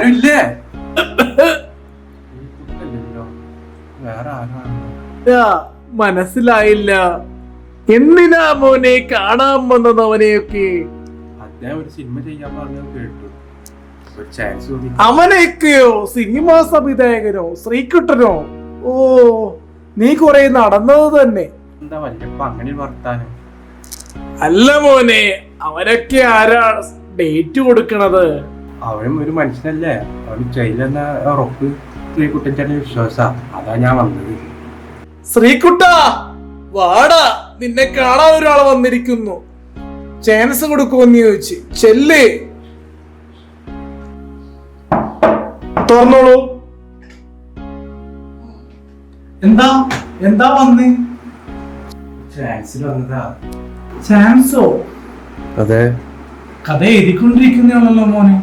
ആരുമില്ലേ? വേറെ ആരാണ്? മനസ്സിലായില്ല. എന്തിനാ മോനെ കാണാൻ വന്നത് അവനെയൊക്കെ? അദ്ദേഹം ഒരു സിനിമ ചെയ്യാൻ പറഞ്ഞത് കേട്ടു. ഒരു ചാൻസ്. അവനെയൊക്കെയോ? സിനിമാ സംവിധായകനോ? ശ്രീകുട്ടനോ? ഓ, നീ കൊറേ നടന്നത് തന്നെ. എന്താ വല്യപ്പ അങ്ങനെ വർത്താനം? അല്ല മോനെ, അവരൊക്കെ ആരാ ഡേറ്റ് കൊടുക്കണത്? അവനും ഒരു മനുഷ്യനല്ലേ, അവന് ചെയ്തെന്ന ഉറപ്പ് ശ്രീകുട്ടൻ ചേട്ടന് വിശ്വാസാ. അതാ ഞാൻ വന്നത്. ശ്രീകുട്ടാ, വാടാ, നിന്നെ കാണാൻ ഒരാൾ വന്നിരിക്കുന്നു. ചാൻസ് കൊടുക്കുമെന്ന് ചോദിച്ച്. ചെല്ലേ, തുറന്നോളൂ. എന്താ എന്താ വന്ന്? ചാൻസിൽ വന്നതാ. ചാൻസോ? അതെ, കഥ എഴുതിക്കൊണ്ടിരിക്കുന്നതാണല്ലോ മോനെ.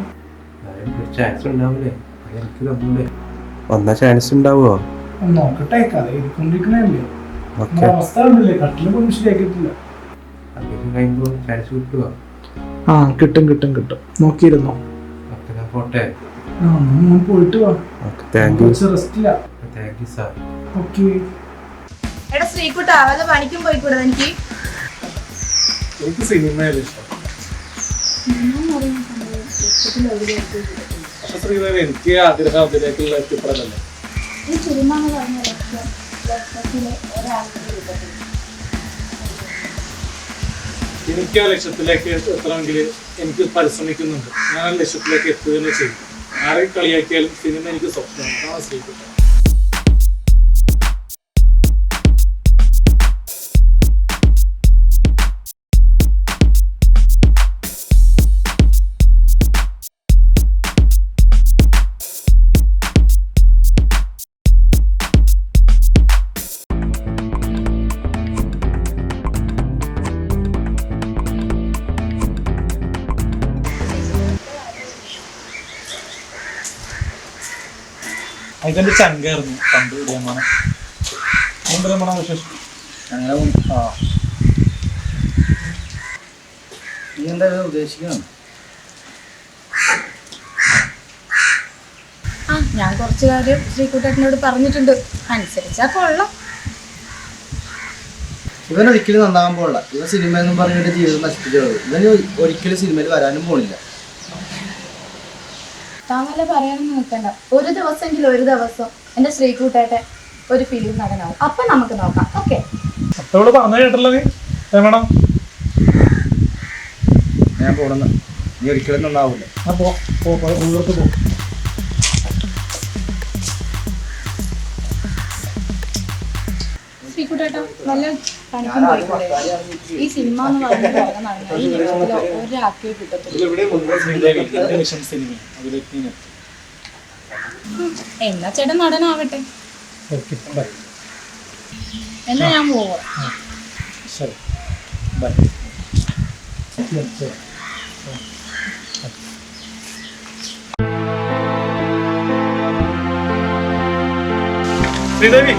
ചാൻസ് ഉണ്ടാവില്ലേ? എനിക്ക് തന്നൂടെ? വന്ന ചാൻസ് ഉണ്ടാവോ? നോക്കട്ടെ, കഥ എഴുതിക്കൊണ്ടിരിക്കണല്ലേ. അവസ്ഥ ഉണ്ടല്ലേ, കട്ടിലൊന്നും ശരിയാക്കിയിട്ടില്ല. ചാൻസ് കിട്ടുവോ? ആ, കിട്ടും കിട്ടും കിട്ടും. നോക്കിയിരുന്നോ? പോട്ടെ. പോയിട്ട് വാ. റെസ്റ്റില്ല. Thank you sir. ഓക്കെ. എടാ ശ്രീകുട്ടാ, വല്ല പണിക്കും പോയിക്കൂടാ? എനിക്ക് സിനിമയല്ലേ ഇഷ്ടം. എനിക്ക് ആഗ്രഹം അതിലേക്കുള്ള എത്തിപ്പെടലല്ലേ. എനിക്ക് ആ ലക്ഷ്യത്തിലേക്ക് എത്തണമെങ്കിൽ എനിക്ക് പരിശ്രമിക്കുന്നുണ്ട്. ഞാൻ ആ ലക്ഷ്യത്തിലേക്ക് എത്തുക തന്നെ ചെയ്യും. ആരെ കളിയാക്കിയാലും സിനിമ എനിക്ക് സ്വപ്നമാണ്. അതാണ് ശ്രീകുട്ടൻ. അതിന്റെ ചങ്കായിരുന്നു പണ്ട് രമണ. രമണ വിശേഷം അങ്ങനെ നീ എന്താ ഉദ്ദേശിക്കണം? ആ, ഞാൻ കുറച്ചു കാര്യം ശ്രീകുട്ടനോട് പറഞ്ഞിട്ടുണ്ട്. അനുസരിച്ചാ കൊള്ളാം. ഇവനൊരിക്കലും നന്നാകാൻ പോകില്ല. ഇവൻ സിനിമ എന്നും പറഞ്ഞിട്ട് ജീവിതം നശിപ്പിച്ചത്. ഇവന് ഒരിക്കലും സിനിമയിൽ വരാനും പോണില്ല. താങ്കളെ പറയാനൊന്നും നിൽക്കണ്ട. ഒരു ദിവസം എന്റെ ശ്രീകുട്ടേട്ടെ ഒരു ഫിലിം നടനാവും. അപ്പൊ നമുക്ക് നോക്കാം. ഓക്കെ? അത്തോട് പറഞ്ഞു കേട്ടല്ലോ നീ രമണം. ഞാൻ പോണെന്ന്. നീ ഒരിക്കലും നന്നാവൂല. ഉള്ളോട്ട് പോ. ശ്രീകുട്ടേട്ടാ, നല്ല പണിക്കും പോയിക്കൂടെ? ഈ സിനിമ എന്ന് പറയുന്നത് ഈ ലക്ഷത്തിലോ ഒരാൾക്കേ കിട്ടത്തില്ല. എന്നാ ചേട്ടൻ നടനാവട്ടെ. എന്നാ ഞാൻ പോവാം. ശ്രീദേവി,